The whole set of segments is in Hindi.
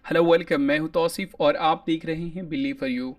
Hello welcome. मैं हूं तौसीफ और आप देख रहे हैं बिलीव फॉर यू।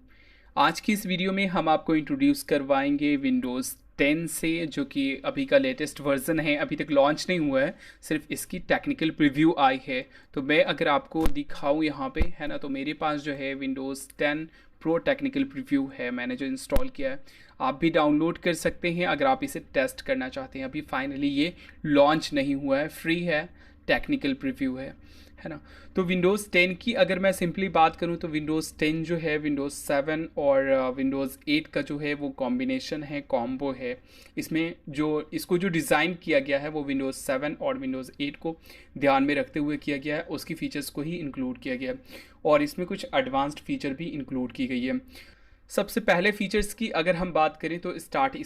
आज की इस वीडियो में हम आपको इंट्रोड्यूस करवाएंगे विंडोज़ 10 से, जो कि अभी का लेटेस्ट वर्जन है। अभी तक लॉन्च नहीं हुआ है, सिर्फ इसकी टेक्निकल प्रीव्यू आई है। तो मैं अगर आपको दिखाऊं यहाँ पे, है ना, तो मेरे पास जो है विंडोज़ 10 प्रो टेक्निकल प्रीव्यू है, मैंने जो इंस्टॉल किया है। आप भी डाउनलोड कर सकते हैं अगर आप इसे टेस्ट करना चाहते हैं। अभी फाइनली ये लॉन्च नहीं हुआ है, फ्री है, टेक्निकल प्रीव्यू है ना। तो विंडोज़ 10 की अगर मैं सिंपली बात करूं तो विंडोज़ 10 जो है विंडोज़ 7 और विंडोज़ 8 का जो है वो कॉम्बिनेशन है, कॉम्बो है। इसमें जो इसको जो डिज़ाइन किया गया है वो विंडोज़ 7 और विंडोज़ 8 को ध्यान में रखते हुए किया गया है, उसकी फ़ीचर्स को ही इंक्लूड किया गया है और इसमें कुछ एडवांस्ड फ़ीचर भी इंक्लूड की गई है। सबसे पहले फीचर्स की अगर हम बात करें तो स्टार्ट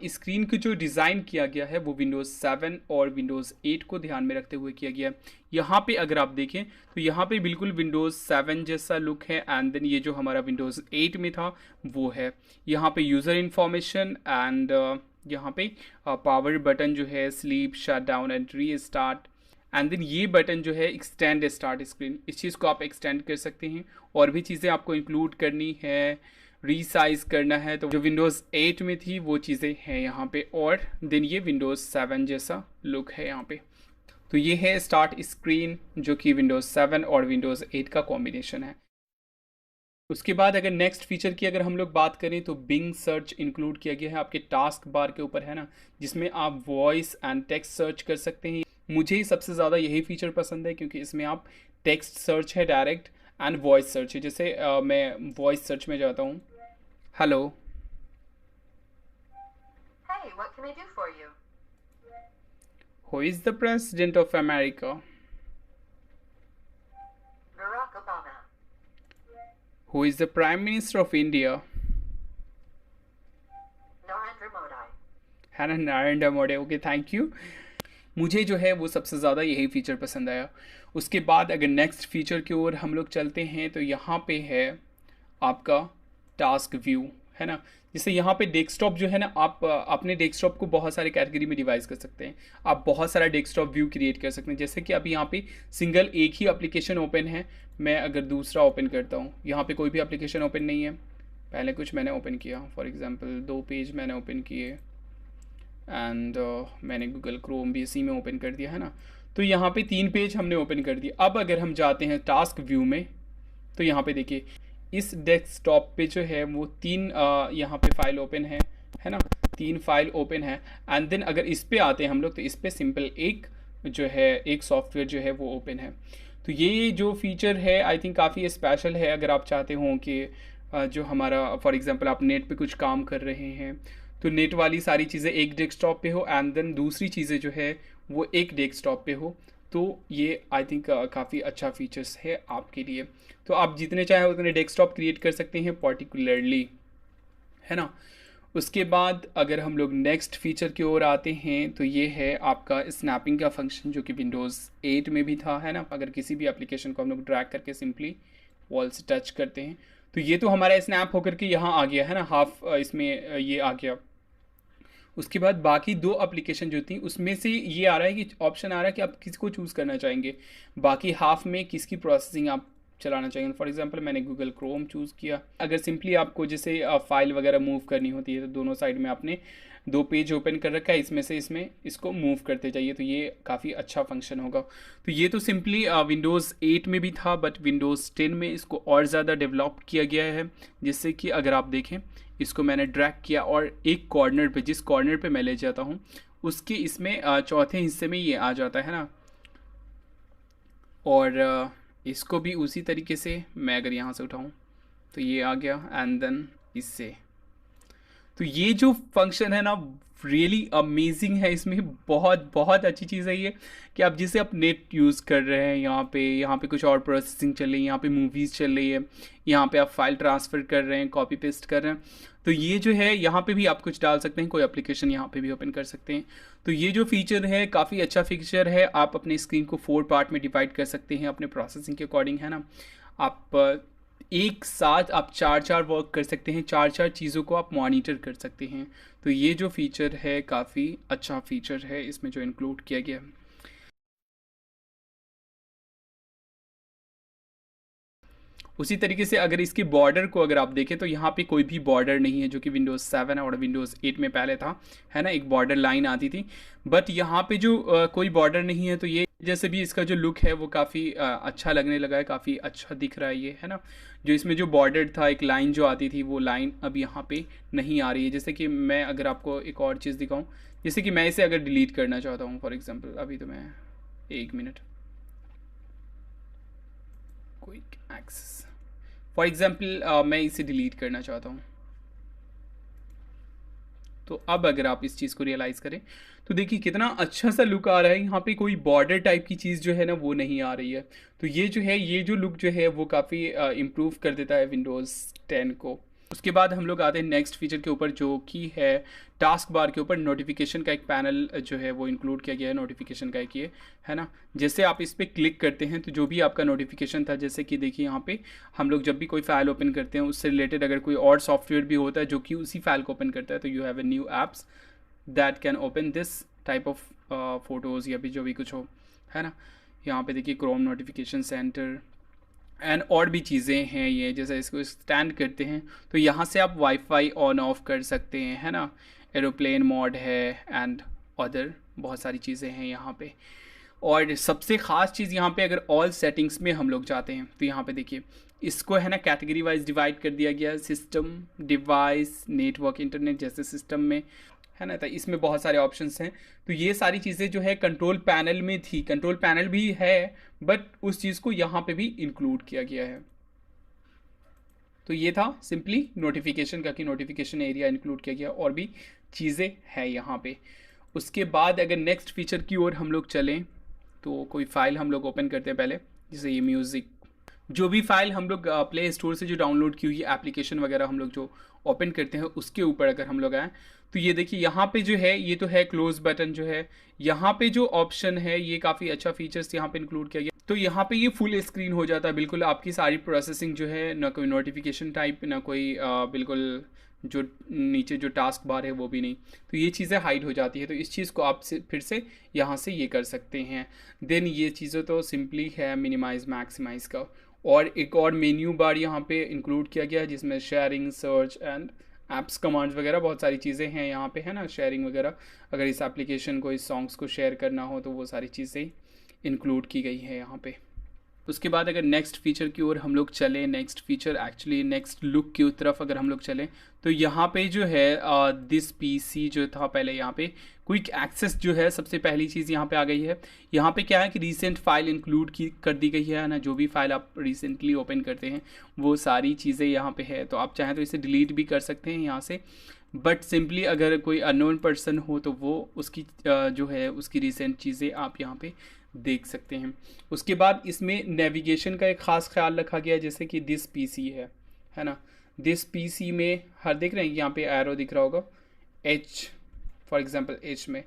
स्क्रीन की जो डिज़ाइन किया गया है वो विंडोज़ 7 और विंडोज़ 8 को ध्यान में रखते हुए किया गया है। यहाँ पे अगर आप देखें तो यहाँ पे बिल्कुल विंडोज़ 7 जैसा लुक है, एंड देन ये जो हमारा विंडोज़ 8 में था वो है। यहाँ पे यूज़र इन्फॉर्मेशन एंड यहाँ पे पावर बटन जो है, sleep, shut down and re start, and then ये बटन जो है एक्सटेंड स्टार्ट स्क्रीन, इस चीज़ को आप एक्सटेंड कर सकते हैं। और भी चीज़ें आपको इंक्लूड करनी है, रीसाइज करना है, तो जो विंडोज़ 8 में थी वो चीज़ें हैं यहाँ पे। और देन ये विंडोज़ 7 जैसा लुक है यहाँ पे। तो ये है स्टार्ट स्क्रीन, जो कि विंडोज़ 7 और विंडोज़ 8 का कॉम्बिनेशन है। उसके बाद अगर नेक्स्ट फीचर की अगर हम लोग बात करें तो बिंग सर्च इंक्लूड किया गया है आपके टास्क बार के ऊपर, है ना, जिसमें आप वॉइस एंड टेक्स्ट सर्च कर सकते हैं। मुझे सबसे ज़्यादा यही फीचर पसंद है क्योंकि इसमें आप टेक्स्ट सर्च है डायरेक्ट एंड वॉइस सर्च है। जैसे मैं वॉइस सर्च में जाता हूँ, hello, Hey, what can I do for you? Who is the president of America, Barack Obama. Who is the prime minister of India, Narendra Modi. है ना, Narendra Modi. Okay, thank you. मुझे जो है वो सबसे ज़्यादा यही फ़ीचर पसंद आया। उसके बाद अगर नेक्स्ट फ़ीचर की ओर हम लोग चलते हैं तो यहाँ पे है आपका टास्क व्यू, है ना। जैसे यहाँ पे डेस्कटॉप जो है ना, आप अपने डेस्कटॉप को बहुत सारे कैटेगरी में डिवाइस कर सकते हैं। आप बहुत सारा डेस्कटॉप व्यू क्रिएट कर सकते हैं। जैसे कि अभी यहाँ पे सिंगल एक ही एप्लीकेशन ओपन है। मैं अगर दूसरा ओपन करता हूँ, यहाँ पे कोई भी एप्लीकेशन ओपन नहीं है। पहले कुछ मैंने ओपन किया, फॉर एग्जांपल 2 पेज मैंने ओपन किए, एंड मैंने गूगल क्रोम भी इसी में ओपन कर दिया, है ना। तो यहाँ पे 3 पेज हमने ओपन कर दिए। अब अगर हम जाते हैं टास्क व्यू में तो यहाँ पे देखिए इस डेस्कटॉप पे जो है वो 3 यहाँ पे फाइल ओपन है ना, 3 फाइल ओपन है। एंड देन अगर इस पे आते हैं हम लोग तो इस पे सिंपल एक जो है एक सॉफ्टवेयर जो है वो ओपन है। तो ये जो फीचर है आई थिंक काफ़ी स्पेशल है। अगर आप चाहते हो कि जो हमारा फॉर एग्जांपल आप नेट पे कुछ काम कर रहे हैं तो नेट वाली सारी चीज़ें एक डेस्कटॉप पे हो, एंड देन दूसरी चीज़ें जो है वो एक डेस्कटॉप पे हो, तो ये आई थिंक काफ़ी अच्छा फीचर्स है आपके लिए। तो आप जितने चाहें उतने डेस्कटॉप क्रिएट कर सकते हैं पर्टिकुलरली, है ना। उसके बाद अगर हम लोग नेक्स्ट फीचर की ओर आते हैं तो ये है आपका स्नैपिंग का फंक्शन, जो कि विंडोज़ 8 में भी था, है ना। अगर किसी भी एप्लीकेशन को हम लोग ड्रैग करके सिंपली वॉल से टच करते हैं तो ये तो हमारा स्नैप होकर के यहाँ आ गया, है ना, हाफ इसमें ये आ गया। उसके बाद बाकी 2 एप्लीकेशन जो थी उसमें से ये आ रहा है कि ऑप्शन आ रहा है कि आप किसको चूज़ करना चाहेंगे, बाकी हाफ में किसकी प्रोसेसिंग आप चलाना चाहेंगे। फॉर एग्जांपल मैंने गूगल क्रोम चूज़ किया। अगर सिंपली आपको जैसे फाइल वगैरह मूव करनी होती है तो दोनों साइड में आपने 2 पेज ओपन कर रखा है, इसमें से इसमें इसको मूव करते जाइए, तो ये काफ़ी अच्छा फंक्शन होगा। तो ये तो सिंपली विंडोज़ 8 में भी था, बट विंडोज़ 10 में इसको और ज़्यादा डेवलप किया गया है। जिससे कि अगर आप देखें, इसको मैंने ड्रैग किया और एक कॉर्नर पे, जिस कॉर्नर पे मैं ले जाता हूँ उसके इसमें चौथे हिस्से में ये आ जाता है ना। और इसको भी उसी तरीके से मैं अगर यहाँ से उठाऊँ तो ये आ गया, एंड देन इससे। तो ये जो फंक्शन है ना रियली अमेजिंग है। इसमें बहुत बहुत अच्छी चीज़ है ये कि आप जिसे आप नेट यूज़ कर रहे हैं, यहाँ पे कुछ और प्रोसेसिंग चल रही है, यहाँ पे मूवीज़ चल रही है, यहाँ पे आप फाइल ट्रांसफ़र कर रहे हैं, कॉपी पेस्ट कर रहे हैं, तो ये जो है यहाँ पे भी आप कुछ डाल सकते हैं, कोई एप्लीकेशन यहाँ पे भी ओपन कर सकते हैं। तो ये जो फीचर है काफ़ी अच्छा फीचर है। आप अपने स्क्रीन को 4 पार्ट में डिवाइड कर सकते हैं अपने प्रोसेसिंग के अकॉर्डिंग, है ना। आप एक साथ आप चार चार वर्क कर सकते हैं, चार चार चीज़ों को आप मॉनिटर कर सकते हैं। तो ये जो फीचर है काफ़ी अच्छा फीचर है इसमें जो इंक्लूड किया गया है। उसी तरीके से अगर इसके बॉर्डर को अगर आप देखें तो यहाँ पे कोई भी बॉर्डर नहीं है, जो कि विंडोज़ 7 और विंडोज़ 8 में पहले था, है ना, एक बॉर्डर लाइन आती थी। बट यहाँ पे जो कोई बॉर्डर नहीं है, तो ये जैसे भी इसका जो लुक है वो काफ़ी अच्छा लगने लगा है, काफ़ी अच्छा दिख रहा है ये, है ना। जो इसमें जो बॉर्डर था, एक लाइन जो आती थी, वो लाइन अब यहाँ पे नहीं आ रही है। जैसे कि मैं अगर आपको एक और चीज़ दिखाऊँ, जैसे कि मैं इसे अगर डिलीट करना चाहता हूँ फॉर एग्जांपल, अभी तो मैं 1 minute, quick access for example मैं इसे डिलीट करना चाहता हूँ। तो अब अगर आप इस चीज़ को रियलाइज़ करें तो देखिए कितना अच्छा सा लुक आ रहा है। यहाँ पे कोई बॉर्डर टाइप की चीज़ जो है ना वो नहीं आ रही है। तो ये जो है, ये जो लुक जो है वो काफ़ी इम्प्रूव कर देता है विंडोज़ 10 को। उसके बाद हम लोग आते हैं नेक्स्ट फीचर के ऊपर, जो कि है टास्क बार के ऊपर नोटिफिकेशन का एक पैनल जो है वो इंक्लूड किया गया है, नोटिफिकेशन का एक ये, है ना। जैसे आप इस पर क्लिक करते हैं तो जो भी आपका नोटिफिकेशन था, जैसे कि देखिए यहाँ पे हम लोग जब भी कोई फाइल ओपन करते हैं उससे रिलेटेड अगर कोई और सॉफ्टवेयर भी होता है जो कि उसी फाइल को ओपन करता है, तो you have a new apps that can open this type of photos या भी जो भी कुछ हो, है ना। यहाँ पे देखिए क्रोम नोटिफिकेशन सेंटर एंड और भी चीज़ें हैं ये। जैसे इसको स्टैंड करते हैं तो यहाँ से आप वाईफाई ऑन ऑफ कर सकते हैं, है ना। एरोप्लेन मोड है एंड अदर बहुत सारी चीज़ें हैं यहाँ पे। और सबसे ख़ास चीज़ यहाँ पे, अगर ऑल सेटिंग्स में हम लोग जाते हैं तो यहाँ पे देखिए इसको है ना कैटेगरी वाइज डिवाइड कर दिया गया है, सिस्टम, डिवाइस, नेटवर्क, इंटरनेट जैसे सिस्टम में, है ना। तो इसमें बहुत सारे ऑप्शंस हैं। तो ये सारी चीज़ें जो है कंट्रोल पैनल में थी, कंट्रोल पैनल भी है, बट उस चीज़ को यहाँ पे भी इंक्लूड किया गया है। तो ये था सिंपली नोटिफिकेशन का, कि नोटिफिकेशन एरिया इंक्लूड किया गया, और भी चीज़ें हैं यहाँ पे। उसके बाद अगर नेक्स्ट फीचर की ओर हम लोग चलें तो कोई फाइल हम लोग ओपन करते हैं पहले, जैसे ये म्यूज़िक, जो भी फाइल हम लोग प्ले स्टोर से जो डाउनलोड की हुई एप्लीकेशन वगैरह हम लोग जो ओपन करते हैं उसके ऊपर अगर हम लोग आएँ तो ये देखिए यहाँ पे जो है, ये तो है क्लोज बटन जो है, यहाँ पे जो ऑप्शन है ये काफ़ी अच्छा फीचर्स यहाँ पे इंक्लूड किया गया। तो यहाँ पे ये फुल स्क्रीन हो जाता है, बिल्कुल आपकी सारी प्रोसेसिंग जो है, ना कोई नोटिफिकेशन टाइप, ना कोई बिल्कुल जो नीचे जो टास्क बार है वो भी नहीं, तो ये चीज़ें हाइड हो जाती है। तो इस चीज़ को आप से फिर से यहाँ से ये कर सकते हैं। देन ये चीज़ें तो सिंपली है मिनिमाइज मैक्सिमाइज का। और एक और मेन्यू बार यहाँ पे इंक्लूड किया गया है, जिसमें sharing, search and apps commands वगैरह बहुत सारी चीज़ें हैं यहाँ पे, है ना। शेयरिंग वगैरह, अगर इस एप्लीकेशन को, इस सॉन्ग्स को शेयर करना हो तो वो सारी चीज़ें इंक्लूड की गई है यहाँ पे। उसके बाद अगर नेक्स्ट फीचर की ओर हम लोग चलें, next feature actually next look की तरफ अगर हम लोग चलें तो यहाँ पे जो है दिस पीसी जो था पहले, यहाँ पे क्विक एक्सेस जो है सबसे पहली चीज़ यहाँ पे आ गई है। यहाँ पे क्या है कि रीसेंट फाइल इंक्लूड की कर दी गई है ना, जो भी फाइल आप रिसेंटली ओपन करते हैं वो सारी चीज़ें यहाँ पे है। तो आप चाहें तो इसे डिलीट भी कर सकते हैं यहाँ से, बट सिंपली अगर कोई अननोन पर्सन हो तो वो उसकी जो है उसकी रिसेंट चीज़ें आप यहाँ पे देख सकते हैं। उसके बाद इसमें नेविगेशन का एक ख़ास ख्याल रखा गया है, जैसे कि दिस पीसी है ना। दिस पीसी में हर देख रहे हैं यहाँ पे एरो दिख रहा होगा, एच फॉर एग्जांपल एच में,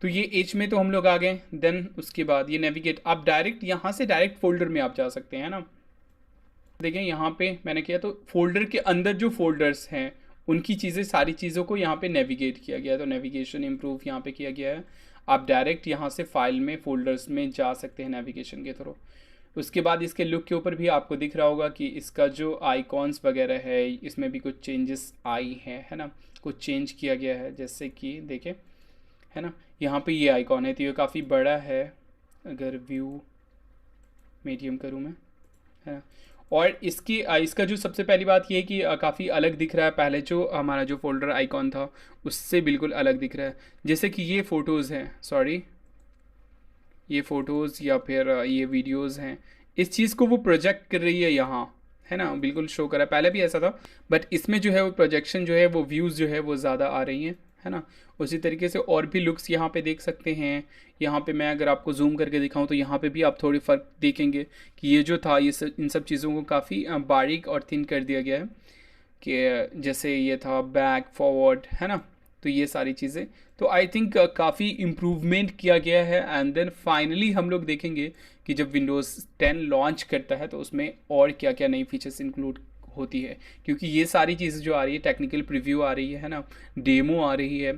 तो ये एच में तो हम लोग आ गए। देन उसके बाद ये नेविगेट, आप डायरेक्ट यहाँ से डायरेक्ट फोल्डर में आप जा सकते हैं ना। देखें यहाँ पे मैंने किया तो फोल्डर के अंदर जो फोल्डर्स हैं उनकी चीज़ें, सारी चीज़ों को यहाँ पे नेविगेट किया गया है। तो नेविगेशन इम्प्रूव यहाँ पे किया गया है, आप डायरेक्ट यहाँ से फाइल में फोल्डर्स में जा सकते हैं नेविगेशन के थ्रू। उसके बाद इसके लुक के ऊपर भी आपको दिख रहा होगा कि इसका जो आइकॉन्स वगैरह है इसमें भी कुछ चेंजेस आई हैं, है ना, कुछ चेंज किया गया है। जैसे कि देखें, है ना, यहाँ पे ये आइकॉन है तो ये काफ़ी बड़ा है, अगर व्यू मीडियम करूँ मैं, है ना। और इसका जो सबसे पहली बात ये है कि काफ़ी अलग दिख रहा है, पहले जो हमारा जो फोल्डर आइकॉन था उससे बिल्कुल अलग दिख रहा है। जैसे कि ये फ़ोटोज़ हैं, सॉरी ये फ़ोटोज़ या फिर ये वीडियोज़ हैं, इस चीज़ को वो प्रोजेक्ट कर रही है यहाँ, है ना, बिल्कुल शो कर रहा है। पहले भी ऐसा था बट इसमें जो है वो प्रोजेक्शन जो है वो व्यूज़ जो है वो ज़्यादा आ रही हैं, है ना। उसी तरीके से और भी लुक्स यहाँ पे देख सकते हैं। यहाँ पे मैं अगर आपको जूम करके दिखाऊं तो यहाँ पे भी आप थोड़ी फ़र्क देखेंगे कि ये जो था ये इन सब चीज़ों को काफ़ी बारीक और थिन कर दिया गया है, कि जैसे ये था बैक फॉरवर्ड, है ना। तो ये सारी चीज़ें तो आई थिंक काफ़ी इम्प्रूवमेंट किया गया है। एंड देन फाइनली हम लोग देखेंगे कि जब विंडोज़ 10 लॉन्च करता है तो उसमें और क्या क्या नई फीचर्स इंक्लूड होती है, क्योंकि ये सारी चीज़ें जो आ रही है, टेक्निकल प्रीव्यू आ रही है ना, डेमो आ रही है,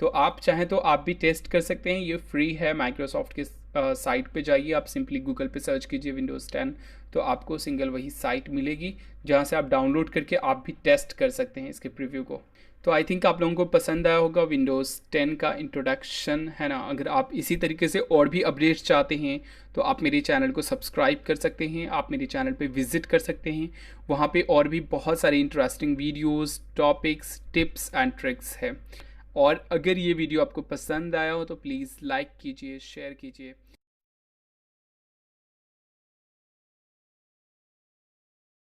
तो आप चाहें तो आप भी टेस्ट कर सकते हैं। ये फ्री है माइक्रोसॉफ्ट के साइट पे जाइए, आप सिंपली गूगल पे सर्च कीजिए विंडोज़ 10, तो आपको सिंगल वही साइट मिलेगी जहाँ से आप डाउनलोड करके आप भी टेस्ट कर सकते हैं इसके प्रीव्यू को। तो आई थिंक आप लोगों को पसंद आया होगा विंडोज़ 10 का इंट्रोडक्शन, है ना। अगर आप इसी तरीके से और भी अपडेट्स चाहते हैं तो आप मेरे चैनल को सब्सक्राइब कर सकते हैं, आप मेरे चैनल पे विज़िट कर सकते हैं। वहाँ पे और भी बहुत सारे interesting videos, topics, tips and tricks है। और अगर ये वीडियो आपको पसंद आया हो तो प्लीज़ लाइक कीजिए, शेयर कीजिए